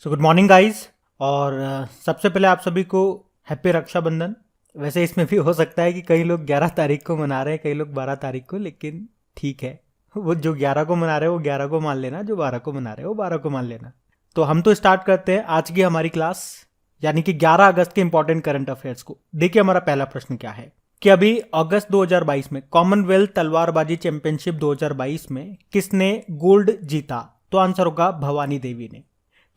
So good morning guys. और सबसे पहले आप सभी को हैप्पी रक्षाबंधन। वैसे इसमें भी हो सकता है कि कई लोग 11 तारीख को मना रहे हैं, कई लोग 12 तारीख को, लेकिन ठीक है, वो जो 11 को मना रहे हैं वो 11 को मान लेना, जो 12 को मना रहे हैं वो 12 को मान लेना। तो हम तो स्टार्ट करते हैं आज की हमारी क्लास, यानी कि 11 अगस्त के इंपॉर्टेंट करंट अफेयर्स को। देखिए हमारा पहला प्रश्न क्या है कि अभी अगस्त 2022 में कॉमनवेल्थ तलवारबाजी चैंपियनशिप 2022 में किसने गोल्ड जीता? तो आंसर होगा भवानी देवी ने।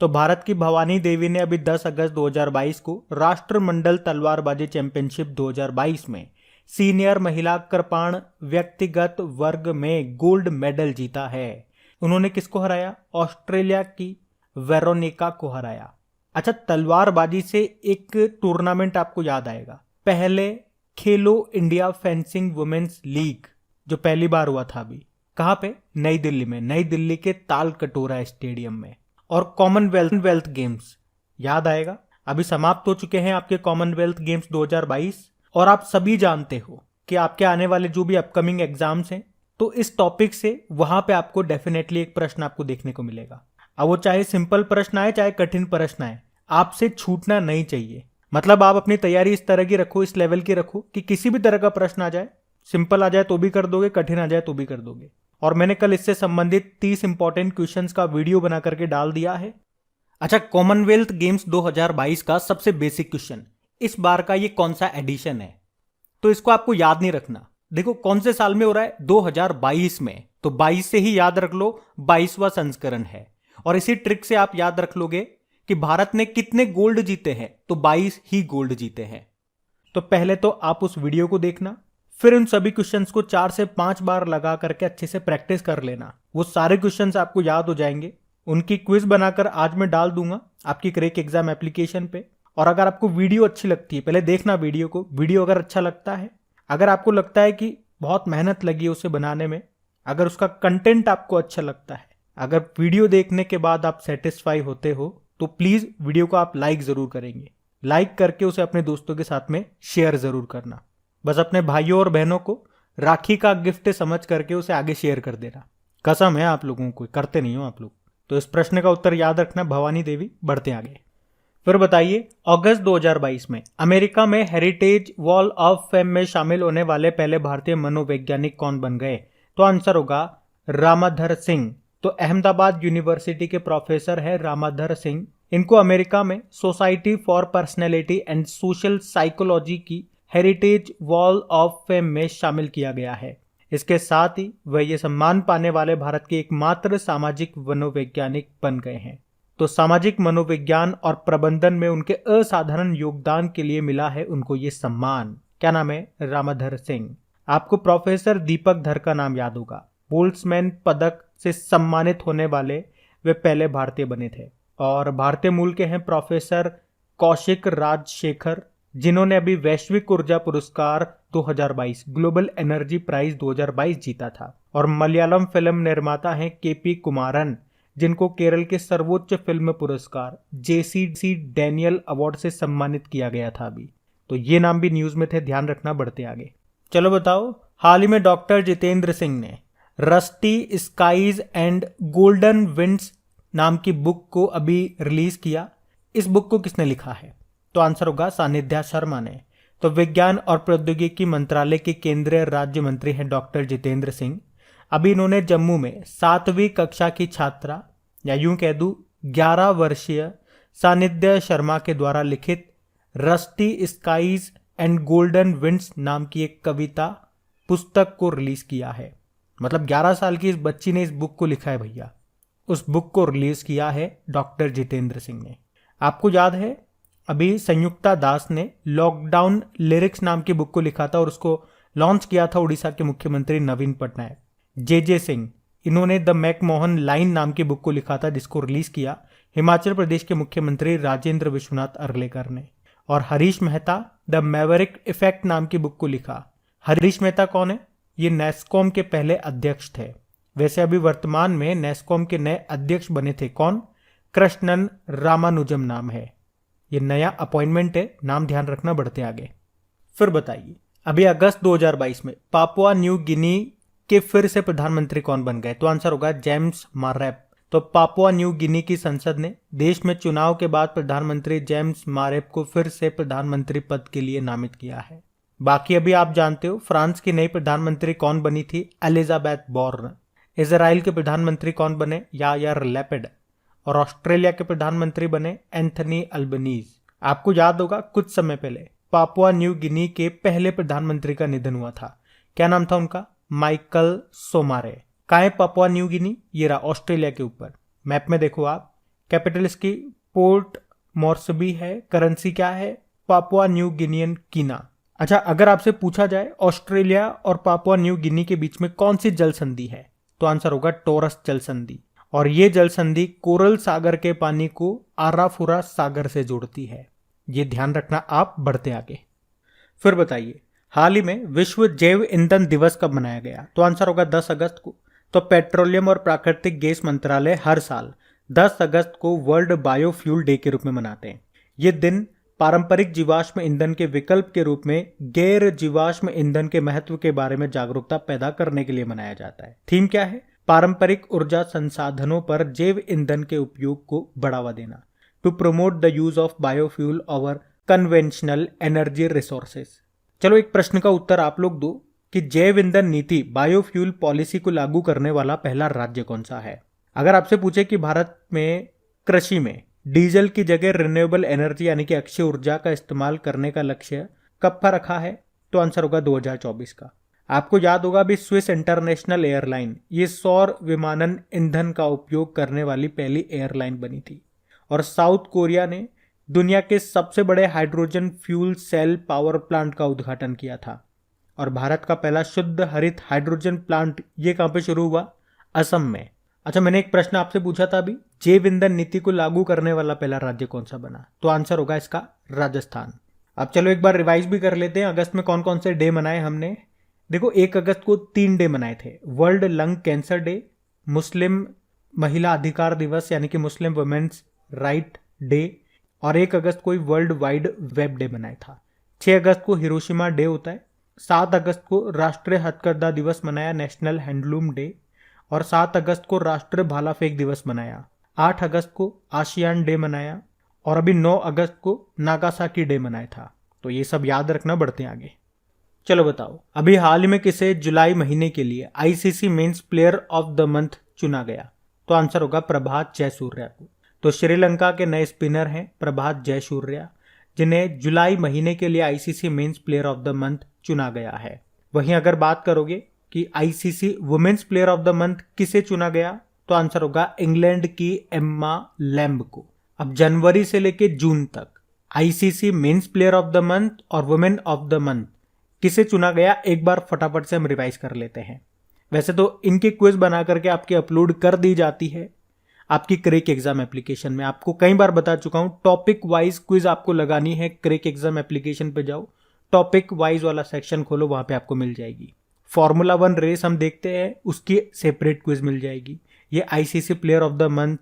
तो भारत की भवानी देवी ने अभी 10 अगस्त 2022 को राष्ट्रमंडल तलवारबाजी चैंपियनशिप 2022 में सीनियर महिला कृपाण व्यक्तिगत वर्ग में गोल्ड मेडल जीता है। उन्होंने किसको हराया? ऑस्ट्रेलिया की वेरोनिका को हराया। अच्छा, तलवारबाजी से एक टूर्नामेंट आपको याद आएगा, पहले खेलो इंडिया फेंसिंग वुमेन्स लीग जो पहली बार हुआ था अभी, कहां पे? नई दिल्ली में, नई दिल्ली के ताल कटोरा स्टेडियम में। और कॉमनवेल्थ गेम्स याद आएगा, अभी समाप्त हो चुके हैं आपके कॉमनवेल्थ गेम्स 2022। और आप सभी जानते हो कि आपके आने वाले जो भी अपकमिंग एग्जाम्स हैं, तो इस टॉपिक से वहां पे आपको डेफिनेटली एक प्रश्न आपको देखने को मिलेगा। अब वो चाहे सिंपल प्रश्न आए चाहे कठिन प्रश्न आए, आपसे छूटना नहीं चाहिए। मतलब आप अपनी तैयारी इस तरह की रखो, इस लेवल की रखो कि किसी भी तरह का प्रश्न आ जाए, सिंपल आ जाए तो भी कर दोगे, कठिन आ जाए तो भी कर दोगे। और मैंने कल इससे संबंधित 30 इंपॉर्टेंट क्वेश्चंस का वीडियो बना करके डाल दिया है। अच्छा, कॉमनवेल्थ गेम्स 2022 का सबसे बेसिक क्वेश्चन, इस बार का ये कौन सा एडिशन है? तो इसको आपको याद नहीं रखना। देखो कौन से साल में हो रहा है? 2022 में, तो 22 से ही याद रख लो, 22वां संस्करण है। और इसी ट्रिक से आप याद रख लोगे कि भारत ने कितने गोल्ड जीते हैं, तो 22 ही गोल्ड जीते हैं। तो पहले तो आप उस वीडियो को देखना, फिर उन सभी क्वेश्चंस को 4 से 5 बार लगा करके अच्छे से प्रैक्टिस कर लेना। वो सारे क्वेश्चंस आपको याद हो जाएंगे। उनकी क्विज बनाकर आज मैं डाल दूंगा आपकी क्रैक एग्जाम एप्लीकेशन पे। और अगर आपको वीडियो अच्छी लगती है, पहले देखना वीडियो को, वीडियो अगर अच्छा लगता है, अगर आपको लगता है कि बहुत मेहनत लगी है उसे बनाने में, अगर उसका कंटेंट आपको अच्छा लगता है, अगर वीडियो देखने के बाद आप सेटिस्फाई होते हो, तो प्लीज वीडियो को आप लाइक जरूर करेंगे। लाइक करके उसे अपने दोस्तों के साथ में शेयर जरूर करना। बस अपने भाइयों और बहनों को राखी का गिफ्ट समझ करके उसे आगे शेयर कर देना। कसम है आप लोगों को, करते नहीं हो आप लोग। तो इस प्रश्न का उत्तर याद रखना, भवानी देवी। बढ़ते आगे। फिर बताइए, अगस्त 2022 में अमेरिका में हेरिटेज वॉल ऑफ फेम में शामिल होने वाले पहले भारतीय मनोवैज्ञानिक कौन बन गए? तो आंसर होगा रामाधर सिंह। तो अहमदाबाद यूनिवर्सिटी के प्रोफेसर है रामाधर सिंह। इनको अमेरिका में society for personality and social psychology की हेरिटेज वॉल ऑफ फेम में शामिल किया गया है। इसके साथ ही वह ये सम्मान पाने वाले भारत के एकमात्र सामाजिक मनोवैज्ञानिक बन गए हैं। तो सामाजिक मनोविज्ञान और प्रबंधन में उनके असाधारण योगदान के लिए मिला है उनको ये सम्मान। क्या नाम है? रामाधर सिंह। आपको प्रोफेसर दीपक धर का नाम याद होगा, बोल्ट्जमैन पदक से सम्मानित होने वाले वे पहले भारतीय बने थे। और भारतीय मूल के हैं प्रोफेसर कौशिक राजशेखर, जिन्होंने अभी वैश्विक ऊर्जा पुरस्कार 2022 ग्लोबल एनर्जी प्राइज 2022 जीता था। और मलयालम फिल्म निर्माता हैं केपी कुमारन, जिनको केरल के सर्वोच्च फिल्म पुरस्कार जेसीसी डैनियल अवार्ड से सम्मानित किया गया था अभी। तो ये नाम भी न्यूज में थे, ध्यान रखना। बढ़ते आगे। चलो बताओ, हाल ही में डॉक्टर जितेंद्र सिंह ने rusty skies and golden winds नाम की बुक को अभी रिलीज किया। इस बुक को किसने लिखा है? तो आंसर होगा सानिध्या शर्मा ने। तो विज्ञान और प्रौद्योगिकी मंत्रालय के केंद्रीय राज्य मंत्री हैं डॉक्टर जितेंद्र सिंह। अभी इन्होंने जम्मू में 7वीं कक्षा की छात्रा, या यूं कह दूं 11 वर्षीय सानिध्या शर्मा के द्वारा लिखित rusty skies and golden winds नाम की एक कविता पुस्तक को रिलीज किया है। मतलब 11 साल की इस बच्ची ने इस बुक को लिखा है भैया। उस बुक को रिलीज किया है डॉक्टर जितेंद्र सिंह ने। आपको याद है अभी संयुक्ता दास ने लॉकडाउन लिरिक्स नाम की बुक को लिखा था और उसको लॉन्च किया था उड़ीसा के मुख्यमंत्री नवीन पटनायक। जे सिंह, इन्होंने द मैकमोहन लाइन नाम की बुक को लिखा था, जिसको रिलीज किया हिमाचल प्रदेश के मुख्यमंत्री राजेंद्र विश्वनाथ अर्लेकर ने। और Harish Mehta the Maverick effect नाम की बुक को लिखा। हरीश मेहता कौन है? ये नेस्कॉम के पहले अध्यक्ष थे। वैसे अभी वर्तमान में नेस्कॉम के नए अध्यक्ष बने थे कौन? कृष्णन रामानुजम नाम है। ये नया अपॉइंटमेंट है, नाम ध्यान रखना। बढ़ते आगे। फिर बताइए, अभी अगस्त 2022 में पापुआ न्यू गिनी के फिर से प्रधानमंत्री कौन बन गए? तो आंसर होगा जेम्स मारेप। तो पापुआ न्यू गिनी की संसद ने देश में चुनाव के बाद प्रधानमंत्री जेम्स मारेप को फिर से प्रधानमंत्री पद के लिए नामित किया है। बाकी अभी आप जानते हो फ्रांस की नई प्रधानमंत्री कौन बनी थी, एलिजाबेथ बोर्न। इजराइल के प्रधानमंत्री कौन बने, यायर लैपिड। और ऑस्ट्रेलिया के प्रधानमंत्री बने एंथनी अल्बनीज। आपको याद होगा कुछ समय पहले पापुआ न्यू गिनी के पहले प्रधानमंत्री का निधन हुआ था। क्या नाम था उनका, माइकल सोमारे। कहाँ है पापुआ न्यू गिनी, ये रहा ऑस्ट्रेलिया के ऊपर। मैप में देखो आप, कैपिटल इसकी पोर्ट मॉर्सबी है, करेंसी क्या है, पापुआ न्यू गिनियन कीना। अच्छा, अगर आपसे पूछा जाए ऑस्ट्रेलिया और पापुआ न्यू गिनी के बीच में कौन सी जल संधि है, तो आंसर होगा टोरस जल संधि। और ये जल संधि कोरल सागर के पानी को आराफुरा सागर से जोड़ती है। ये ध्यान रखना आप बढ़ते आगे। फिर बताइए, हाल ही में विश्व जैव ईंधन दिवस कब मनाया गया, तो आंसर होगा 10 अगस्त को। तो पेट्रोलियम और प्राकृतिक गैस मंत्रालय हर साल 10 अगस्त को वर्ल्ड बायोफ्यूल डे के रूप में मनाते हैं। ये दिन पारंपरिक जीवाश्म ईंधन के विकल्प के रूप में गैर जीवाश्म ईंधन के महत्व के बारे में जागरूकता पैदा करने के लिए मनाया जाता है। थीम क्या है, पारंपरिक ऊर्जा संसाधनों पर जैव ईंधन के उपयोग को बढ़ावा देना, to promote the use of biofuel over conventional energy resources. चलो एक प्रश्न का उत्तर आप लोग दो कि जैव ईंधन नीति बायोफ्यूल पॉलिसी को लागू करने वाला पहला राज्य कौन सा है। अगर आपसे पूछे कि भारत में कृषि में डीजल की जगह रिन्यूएबल एनर्जी यानी कि अक्षय ऊर्जा का इस्तेमाल करने का लक्ष्य कब का रखा है, तो आंसर होगा 2024 का। आपको याद होगा अभी स्विस इंटरनेशनल एयरलाइन ये सौर विमानन ईंधन का उपयोग करने वाली पहली एयरलाइन बनी थी। और साउथ कोरिया ने दुनिया के सबसे बड़े hydrogen fuel cell power plant का उद्घाटन किया था। और भारत का पहला शुद्ध हरित हाइड्रोजन प्लांट ये कहां पे शुरू हुआ, असम में। अच्छा, मैंने एक प्रश्न आपसे पूछा था अभी, जैव ईंधन नीति को लागू करने वाला पहला राज्य कौन सा बना, तो आंसर होगा इसका राजस्थान। अब चलो एक बार रिवाइज भी कर लेते हैं, अगस्त में कौन कौन से डे मनाए हमने। देखो 1 अगस्त को 3 डे मनाए थे, वर्ल्ड लंग कैंसर डे, मुस्लिम महिला अधिकार दिवस यानी कि मुस्लिम वुमेन्स राइट डे, और 1 अगस्त को वर्ल्ड वाइड वेब डे मनाया था। 6 अगस्त को हिरोशिमा डे होता है। 7 अगस्त को राष्ट्रीय हथकरघा दिवस मनाया, नेशनल हैंडलूम डे। और 7 अगस्त को राष्ट्रीय भाला फेंक दिवस मनाया। 8 अगस्त को आसियान डे मनाया। और अभी 9 अगस्त को नागासाकी डे मनाया था। तो ये सब याद रखना, बढ़ते हैं आगे। चलो बताओ, अभी हाल ही में किसे जुलाई महीने के लिए ICC men's player of the month चुना गया, तो आंसर होगा प्रभात जयसूर्या को। तो श्रीलंका के नए स्पिनर हैं प्रभात जयसूर्या, जिन्हें जुलाई महीने के लिए ICC men's player of the month चुना गया है। वहीं अगर बात करोगे कि ICC women's player of the month किसे चुना गया, तो आंसर होगा इंग्लैंड की एम्मा लैम्ब को। अब जनवरी से लेके जून तक ICC men's player of the month और वुमेन ऑफ द मंथ किसे चुना गया, एक बार फटाफट से हम रिवाइज कर लेते हैं। वैसे तो इनकी क्विज बना करके आपकी अपलोड कर दी जाती है आपकी क्रेक एग्जाम एप्लीकेशन में। आपको कई बार बता चुका हूं, टॉपिक वाइज क्विज आपको लगानी है। क्रेक एग्जाम एप्लीकेशन पे जाओ, टॉपिक वाइज वाला सेक्शन खोलो, वहां पे आपको मिल जाएगी। फॉर्मूला 1 रेस हम देखते हैं, उसकी सेपरेट क्विज मिल जाएगी। ये ICC player of the month,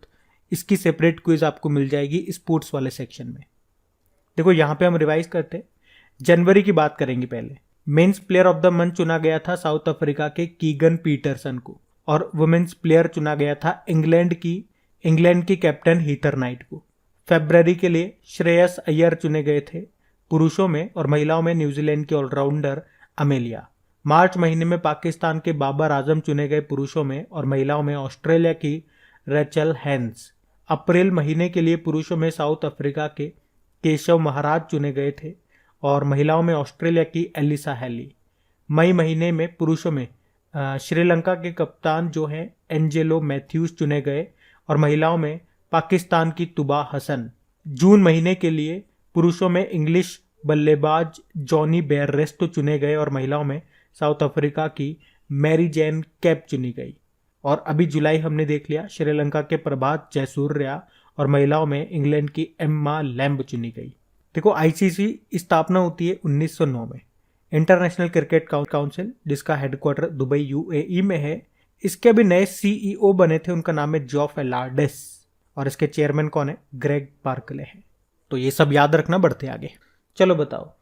इसकी सेपरेट क्विज आपको मिल जाएगी स्पोर्ट्स वाले सेक्शन में। देखो यहां पे हम रिवाइज करते हैं, जनवरी की बात करेंगे पहले। Mains player of the month चुना गया था साउथ अफ्रीका के कीगन पीटरसन को, और वुमेन्स प्लेयर चुना गया था इंग्लैंड की कैप्टन हीथर नाइट को। फरवरी के लिए श्रेयस अय्यर चुने गए थे पुरुषों में, और महिलाओं में न्यूजीलैंड के ऑलराउंडर अमेलिया। मार्च महीने में पाकिस्तान के बाबर आजम चुने गए पुरुषों में, और महिलाओं में ऑस्ट्रेलिया की रेचल हैंस। अप्रैल महीने के लिए पुरुषों में साउथ अफ्रीका के केशव महाराज चुने गए थे, और महिलाओं में ऑस्ट्रेलिया की एलिसा हैली। मई महीने में पुरुषों में श्रीलंका के कप्तान जो हैं एंजेलो मैथ्यूज चुने गए, और महिलाओं में पाकिस्तान की तुबा हसन। जून महीने के लिए पुरुषों में इंग्लिश बल्लेबाज जॉनी बेयररेस्टो चुने गए, और महिलाओं में साउथ अफ्रीका की मैरी जैन कैप चुनी गई। और अभी जुलाई हमने देख लिया, श्रीलंका के प्रभात जयसूर्या, और महिलाओं में इंग्लैंड की एम्मा लैम्ब चुनी गई। देखो आईसीसी स्थापना होती है 1909 में, इंटरनेशनल क्रिकेट काउंसिल, जिसका हेडक्वार्टर दुबई यूएई में है। इसके अभी नए सीईओ बने थे, उनका नाम है जॉफ एलार्डिस, और इसके चेयरमैन कौन है, ग्रेग बार्कले हैं। तो ये सब याद रखना, बढ़ते आगे। चलो बताओ,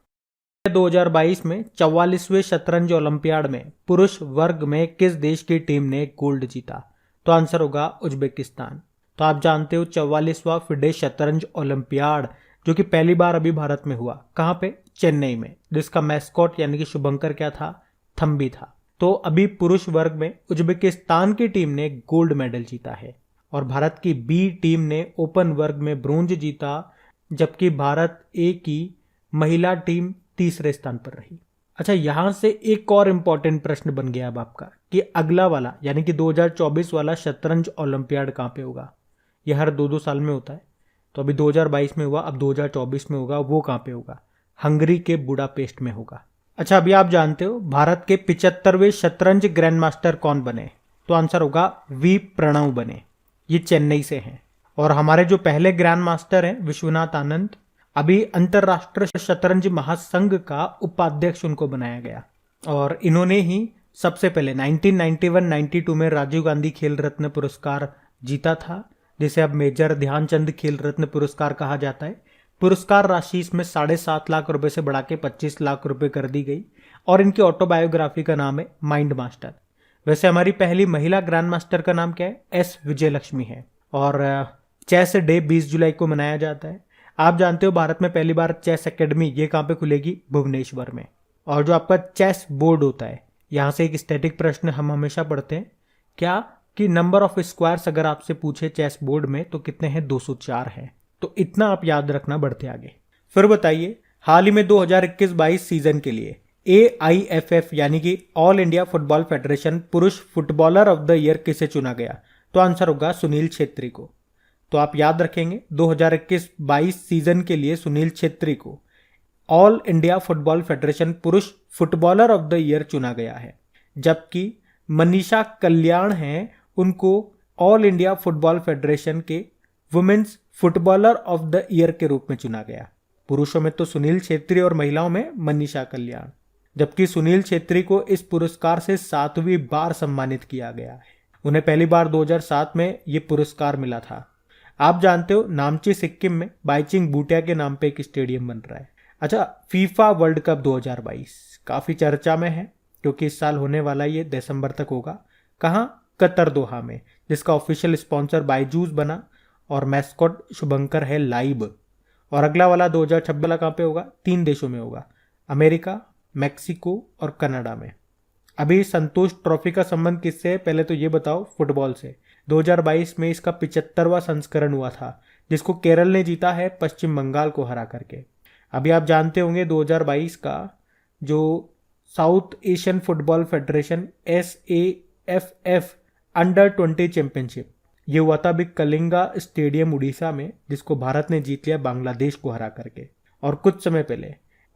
2022 में 44वें शतरंज ओलंपियाड में पुरुष वर्ग में किस देश की टीम ने गोल्ड जीता, तो आंसर होगा उज्बेकिस्तान। तो आप जानते हो 44वां फिडे शतरंज ओलंपियाड जो कि पहली बार अभी भारत में हुआ, कहाँ पे? चेन्नई में, जिसका मैस्कॉट यानी कि शुभंकर क्या था? थम्बी था। तो अभी पुरुष वर्ग में उज्बेकिस्तान की टीम ने गोल्ड मेडल जीता है और भारत की बी टीम ने ओपन वर्ग में ब्रोंज जीता, जबकि भारत ए की महिला टीम तीसरे स्थान पर रही। अच्छा, यहां से एक और इंपॉर्टेंट प्रश्न बन गया अब आपका कि अगला वाला यानी कि 2024 वाला शतरंज ओलंपियाड कहाँ पे होगा? यह हर 2-2 साल में होता है। तो अभी 2022 में हुआ, अब 2024 में होगा, वो कहाँ पे होगा? हंगरी के बुडापेस्ट में होगा। अच्छा, अभी आप जानते हो भारत के 75वें शतरंज ग्रैंड मास्टर कौन बने? तो आंसर होगा वी प्रणव बने। ये चेन्नई से हैं। और हमारे जो पहले ग्रैंड मास्टर हैं विश्वनाथ आनंद, अभी अंतरराष्ट्रीय शतरंज महासंघ का उपाध्यक्ष उनको बनाया गया और इन्होंने ही सबसे पहले 1991-92 में राजीव गांधी खेल रत्न पुरस्कार जीता था, जिसे अब मेजर ध्यानचंद खेल रत्न पुरस्कार कहा जाता है। पुरस्कार राशि इसमें 7.5 लाख रुपए से बढ़ा के 25 लाख रुपए कर दी गई और इनकी ऑटोबायोग्राफी का नाम है माइंड मास्टर। वैसे हमारी पहली महिला ग्रैंड मास्टर का नाम क्या है? एस विजयलक्ष्मी है और चेस डे 20 जुलाई को मनाया जाता है। आप जानते हो भारत में पहली बार चेस एकेडमी ये कहाँ पे खुलेगी? भुवनेश्वर में। और जो आपका चेस बोर्ड होता है, यहाँ से एक स्टैटिक प्रश्न हम हमेशा पढ़ते हैं क्या कि नंबर ऑफ स्क्वायर्स अगर आपसे पूछे चेस बोर्ड में तो कितने हैं? 204 हैं। तो इतना आप याद रखना बढ़ते आगे। फिर बताइए, हाल ही में 2021-22 सीजन के लिए AIFF यानी कि ऑल इंडिया फुटबॉल फेडरेशन पुरुष फुटबॉलर ऑफ द ईयर किसे चुना गया? तो आंसर होगा सुनील छेत्री को। तो आप याद रखेंगे 2021-22 सीजन के लिए सुनील छेत्री को ऑल इंडिया फुटबॉल फेडरेशन पुरुष फुटबॉलर ऑफ द ईयर चुना गया है, जबकि मनीषा कल्याण हैं, उनको ऑल इंडिया फुटबॉल फेडरेशन के women's footballer of the year के रूप में चुना गया। पुरुषों में तो सुनील छेत्री और महिलाओं में मनीषा कल्याण, जबकि सुनील छेत्री को इस पुरस्कार से 7वीं बार सम्मानित किया गया है। उन्हें पहली बार 2007 में यह पुरस्कार मिला था। आप जानते हो नामची सिक्किम में बाइचिंग बूटिया के नाम पे एक स्टेडियम बन रहा है। अच्छा, फीफा वर्ल्ड कप 2022 काफी चर्चा में है क्योंकि इस साल होने वाला ये दिसंबर तक होगा। कहाँ? कतर दोहा में, जिसका ऑफिशियल स्पॉन्सर बायजूस बना और मैस्कॉट शुभंकर है लाइब। और अगला वाला 2026 वाला कहाँ पे होगा? 3 देशों में होगा, अमेरिका, मैक्सिको और कनाडा में। अभी संतोष ट्रॉफी का संबंध किससे है? पहले तो ये बताओ। फुटबॉल से। 2022 में इसका 75वां संस्करण हुआ था, जिसको केरल ने जीता है पश्चिम बंगाल को हरा करके। अभी आप जानते होंगे 2022 का जो south Asian football federation SAFF under 20 championship ये हुआ था अभी कलिंगा स्टेडियम उड़ीसा में, जिसको भारत ने जीत लिया बांग्लादेश को हरा करके। और कुछ समय पहले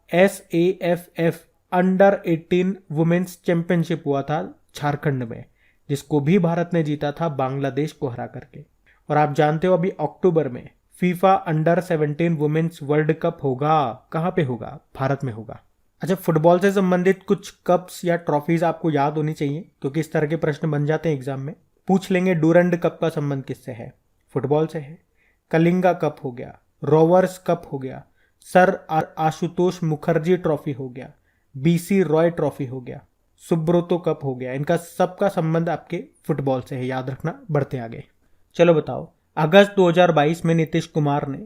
SAFF अंडर 18 वुमेन्स चैंपियनशिप हुआ था झारखंड में, जिसको भी भारत ने जीता था बांग्लादेश को हरा करके। और आप जानते हो अभी अक्टूबर में FIFA under 17 women's world cup होगा। कहाँ पे होगा? भारत में होगा। अच्छा, फुटबॉल से संबंधित कुछ कप्स या ट्रॉफीज आपको याद होनी चाहिए क्योंकि इस तरह के प्रश्न बन जाते हैं एग्जाम में। पूछ लेंगे डूरंड कप का संबंध किससे है? फुटबॉल से है। कलिंगा कप हो गया, रोवर्स कप हो गया, सर आशुतोष मुखर्जी ट्रॉफी हो गया, BC रॉय ट्रॉफी हो गया, सुब्रोतो कप हो गया। इनका सबका संबंध आपके फुटबॉल से है, याद रखना। बढ़ते आगे। चलो बताओ, अगस्त 2022 में नीतीश कुमार ने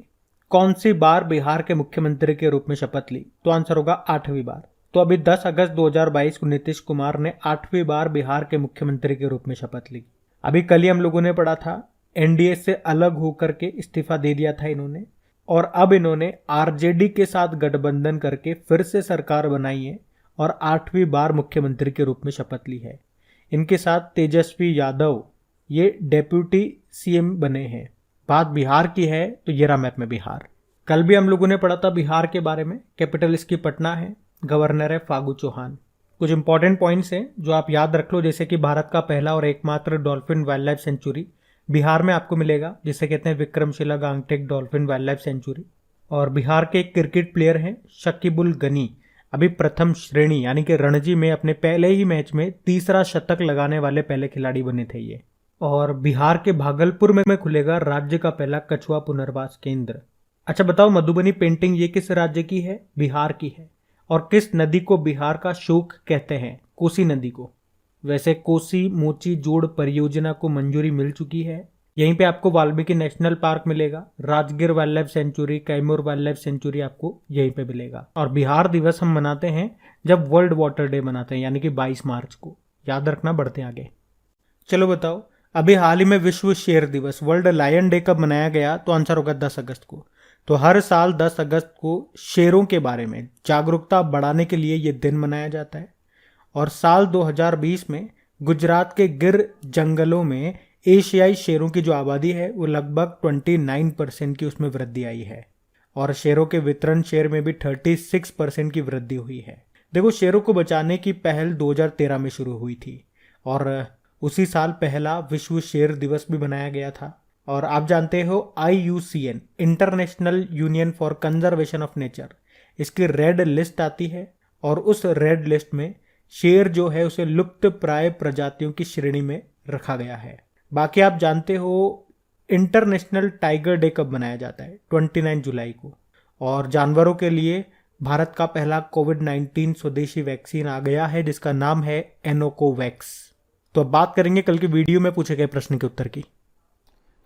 कौन सी बार बिहार के मुख्यमंत्री के रूप में शपथ ली? तो आंसर होगा 8वीं बार। तो अभी 10 अगस्त 2022 को नीतीश कुमार ने 8वीं बार बिहार के मुख्यमंत्री के रूप में शपथ ली। अभी कल ही हम लोगों ने पढ़ा था NDA से अलग होकर के इस्तीफा दे दिया था इन्होंने, और अब इन्होंने RJD के साथ गठबंधन करके फिर से सरकार बनाई है और 8वीं बार मुख्यमंत्री के रूप में शपथ ली है। इनके साथ तेजस्वी यादव ये डेप्यूटी CM बने हैं। बात बिहार की है तो ये रहा मैप में बिहार। कल भी हम लोगों ने पढ़ा था बिहार के बारे में। कैपिटल इसकी पटना है, गवर्नर है फागू चौहान। कुछ इंपॉर्टेंट पॉइंट्स हैं जो आप याद रख लो, जैसे कि भारत का पहला और एकमात्र dolphin wild life sanctuary Bihar में आपको मिलेगा, जिसे कहते हैं Vikramshila Gangetic dolphin wild life sanctuary. और बिहार के एक क्रिकेट प्लेयर हैं शकीबुल गनी, अभी प्रथम श्रेणी यानी कि रणजी में अपने पहले ही मैच में तीसरा शतक लगाने वाले पहले खिलाड़ी बने थे ये। और बिहार के भागलपुर में खुलेगा राज्य का पहला कछुआ पुनर्वास केंद्र। अच्छा बताओ, मधुबनी पेंटिंग ये किस राज्य की है? बिहार की है। और किस नदी को बिहार का शोक कहते हैं? कोसी नदी को। वैसे कोसी मोची जोड़ परियोजना को मंजूरी मिल चुकी है। यहीं पे आपको वाल्मीकि नेशनल पार्क मिलेगा, Rajgir wild life century, Kaimur wild life century आपको यहीं पे मिलेगा। और बिहार दिवस हम मनाते हैं जब वर्ल्ड वाटर डे मनाते हैं, यानी कि 22 मार्च को। याद रखना, बढ़ते आगे। चलो बताओ, अभी हाल ही में विश्व शेर दिवस, वर्ल्ड लायन डे कब मनाया गया? तो आंसर होगा 10 अगस्त को। तो हर साल 10 अगस्त को शेरों के बारे में जागरूकता बढ़ाने के लिए ये दिन मनाया जाता है। और साल 2020 में गुजरात के गिर जंगलों में एशियाई शेरों की जो आबादी है वो लगभग 29% की उसमें वृद्धि आई है। और शेरों के वितरण शेर में भी 36% की वृद्धि हुई है। देखो, शेरों को बचाने की पहल 2013 में शुरू हुई थी और उसी साल पहला विश्व शेर दिवस भी मनाया गया था। और आप जानते हो IUCN, international union for conservation of nature, इसकी रेड लिस्ट आती है और उस रेड लिस्ट में शेर जो है उसे लुप्त प्राय प्रजातियों की श्रेणी में रखा गया है। बाकी आप जानते हो इंटरनेशनल टाइगर डे कब मनाया जाता है? 29 जुलाई को। और जानवरों के लिए भारत का पहला कोविड-19 स्वदेशी वैक्सीन आ गया है जिसका नाम है एनोकोवैक्स। तो अब बात करेंगे कल की वीडियो में पूछे गए प्रश्न के उत्तर की।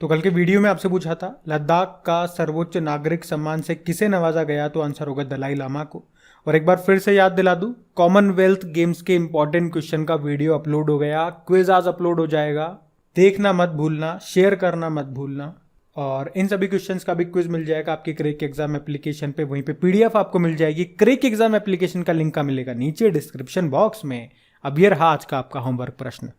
तो कल के वीडियो में आपसे पूछा था लद्दाख का सर्वोच्च नागरिक सम्मान से किसे नवाजा गया? तो आंसर होगा दलाई लामा को। और एक बार फिर से याद दिला दूं, कॉमनवेल्थ गेम्स के इंपॉर्टेंट क्वेश्चन का वीडियो अपलोड हो गया, क्विज आज अपलोड हो जाएगा, देखना मत भूलना, शेयर करना मत भूलना। और इन सभी क्वेश्चंस का भी क्विज मिल जाएगा आपकी क्रैक एग्जाम एप्लीकेशन पे, वहीं पे PDF आपको मिल जाएगी। क्रैक एग्जाम एप्लीकेशन का लिंक का मिलेगा नीचे डिस्क्रिप्शन बॉक्स में। अब ये रहा आज का आपका होमवर्क प्रश्न।